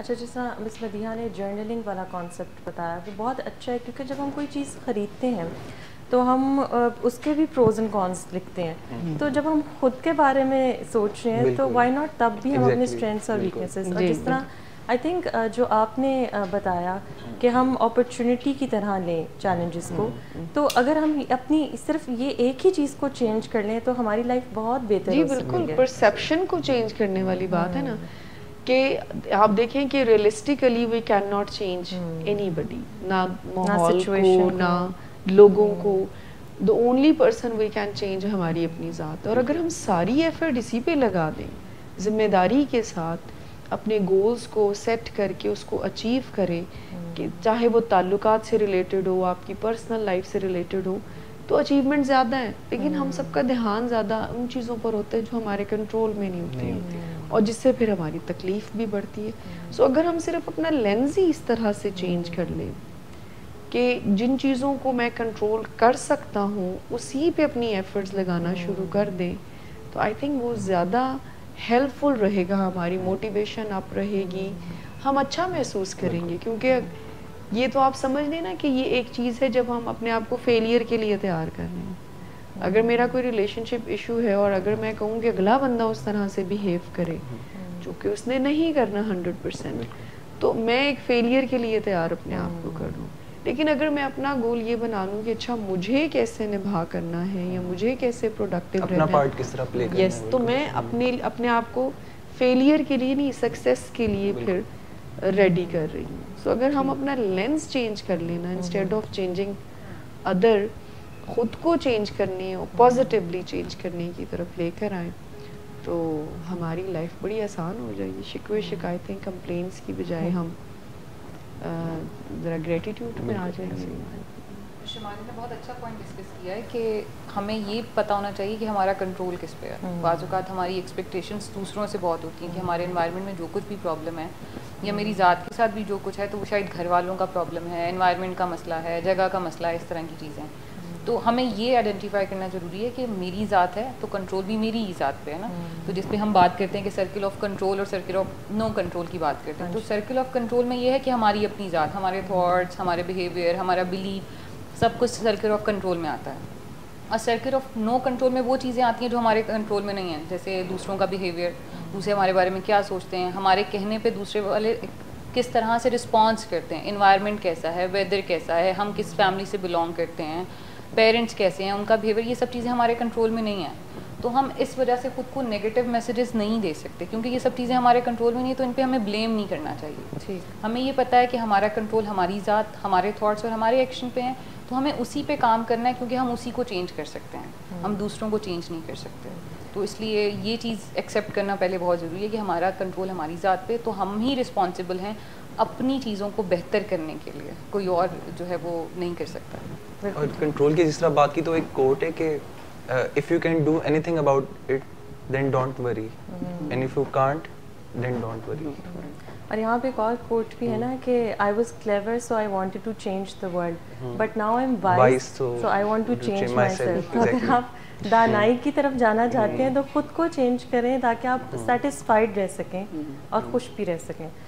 اچھا، جس طرح مس مدیحہ نے جرنلنگ والا کانسیپٹ بتایا وہ بہت اچھا ہے، کیونکہ جب ہم کوئی چیز خریدتے ہیں تو ہم اس کے بھی پروز اینڈ کونس لکھتے ہیں. تو جب ہم خود کے بارے میں سوچ رہے ہیں تو وائی ناٹ تب بھی ہم اپنے اسٹرینتھس اور ویکنیسز، اور جس طرح آئی تھنک جو آپ نے بتایا کہ ہم اپرچونٹی کی طرح لیں چیلنجز کو، تو اگر ہم اپنی صرف یہ ایک ہی چیز کو چینج کر لیں تو ہماری لائف بہت بہتر ہو سکتی ہے. جی بالکل، پرسیپشن کو چینج کرنے والی بات ہے نا، کہ آپ دیکھیں کہ realistically we can not change anybody, نہ ماحول کو نہ لوگوں کو. the only person we can change ہماری اپنی ذات. اور اگر ہم ساری ایفرٹ اسی پہ لگا دیں ذمہ داری کے ساتھ، اپنے گولز کو سیٹ کر کے اس کو اچیو کریں، کہ چاہے وہ تعلقات سے ریلیٹڈ ہو، آپ کی پرسنل لائف سے ریلیٹڈ ہو، تو اچیومنٹ زیادہ ہیں. لیکن ہم سب کا دھیان زیادہ ان چیزوں پر ہوتا ہے جو ہمارے کنٹرول میں نہیں ہوتی، اور جس سے پھر ہماری تکلیف بھی بڑھتی ہے. سو اگر ہم صرف اپنا لینز ہی اس طرح سے چینج کر لیں کہ جن چیزوں کو میں کنٹرول کر سکتا ہوں اسی پہ اپنی ایفرٹس لگانا شروع کر دیں، تو آئی تھنک وہ زیادہ ہیلپ فل رہے گا. ہماری موٹیویشن اپ رہے گی، ہم اچھا محسوس کریں گے. کیونکہ یہ تو آپ سمجھ لیں نا کہ یہ ایک چیز ہے جب ہم اپنے آپ کو فیلئر کے لیے تیار کر رہے ہیں. اگر میرا کوئی ریلیشن شپ ایشو ہے اور اگر میں کہوں کہ اگلا بندہ اس طرح سے بیہیو کرے جو کہ اس نے نہیں کرنا 100%، تو میں ایک فیلئر کے لیے تیار اپنے آپ کو کر لوں. لیکن اگر میں اپنا گول یہ بنا لوں کہ اچھا مجھے کیسے نبھا کرنا ہے یا مجھے کیسے پروڈکٹیو رہنا ہے، اپنا پارٹ کس طرح پلے کرنا ہے، یس، تو میں اپنے آپ کو فیلئر کے لیے نہیں، سکسیس کے لیے پھر ریڈی کر رہی ہوں. سو اگر ہم اپنا لینس چینج کر لینا انسٹیڈ آف چینجنگ ادر، خود کو چینج کرنے اور پازیٹیولی چینج کرنے کی طرف لے کر آئیں، تو ہماری لائف بڑی آسان ہو جائے گی. شکوے شکایتیں کمپلینس کی بجائے ہم ذرا گریٹیٹیوڈ میں آ جائیں گے. شمالی نے بہت اچھا پوائنٹ ڈسکس کیا ہے کہ ہمیں یہ پتہ ہونا چاہیے کہ ہمارا کنٹرول کس پہ ہے. بعض اوقات ہماری ایکسپیکٹیشنس دوسروں سے بہت ہوتی ہیں کہ ہمارے انوائرمنٹ میں جو کچھ بھی پرابلم ہے یا میری ذات کے ساتھ بھی جو کچھ ہے تو وہ شاید گھر والوں کا پرابلم ہے، انوائرمنٹ کا مسئلہ ہے، جگہ کا مسئلہ ہے، اس طرح کی چیزیں. تو ہمیں یہ آئیڈینٹیفائی کرنا ضروری ہے کہ میری ذات ہے تو کنٹرول بھی میری ہی ذات پہ ہے نا. تو جس پہ ہم بات کرتے ہیں کہ سرکل آف کنٹرول اور سرکل آف نو کنٹرول کی بات کرتے ہیں، تو سرکل آف کنٹرول میں یہ ہے کہ ہماری اپنی ذات، ہمارے تھاٹس، ہمارے بیہیویئر، ہمارا بلیف، سب کچھ سرکل آف کنٹرول میں آتا ہے. اور سرکل آف نو کنٹرول میں وہ چیزیں آتی ہیں جو ہمارے کنٹرول میں نہیں ہیں، جیسے دوسروں کا بیہیویئر، دوسرے ہمارے بارے میں کیا سوچتے ہیں، ہمارے کہنے پہ دوسرے والے کس طرح سے رسپانس کرتے ہیں، انوائرمنٹ کیسا ہے، ویدر کیسا ہے، ہم کس فیملی سے بلانگ کرتے ہیں، پیرنٹس کیسے ہیں، ان کا بیہیویئر، یہ سب چیزیں ہمارے کنٹرول میں نہیں ہیں. تو ہم اس وجہ سے خود کو نیگیٹو میسیجز نہیں دے سکتے کیونکہ یہ سب چیزیں ہمارے کنٹرول میں نہیں، تو ان پہ ہمیں بلیم نہیں کرنا چاہیے. ہمیں یہ پتہ ہے کہ ہمارا کنٹرول ہماری ذات، ہمارے تھاٹس اور ہمارے ایکشن پہ ہیں، تو ہمیں اسی پہ کام کرنا ہے کیونکہ ہم اسی کو چینج کر سکتے ہیں، ہم دوسروں کو چینج نہیں کر سکتے. تو اس لیے یہ چیز ایکسیپٹ کرنا پہلے بہت ضروری ہے کہ ہمارا کنٹرول ہماری ذات پہ، تو ہم ہی رسپانسبل ہیں اپنی چیزوں کو بہتر کرنے کے لیے، کوئی اور جو ہے وہ نہیں کر سکتا. اور کنٹرول کی جس طرح بات کی تو ایک کوٹ ہے کہ if you can do anything about it then don't worry and if you can't then don't worry. اور یہاں پہ ایک اور کوٹ بھی ہے نا کہ I was clever so I wanted to change the world but now I'm wise so I want to change myself. تو اگر آپ دانائی کی طرف جانا چاہتے ہیں تو خود کو چینج کریں تاکہ آپ سیٹسفائڈ رہ سکیں اور خوش بھی رہ سکیں.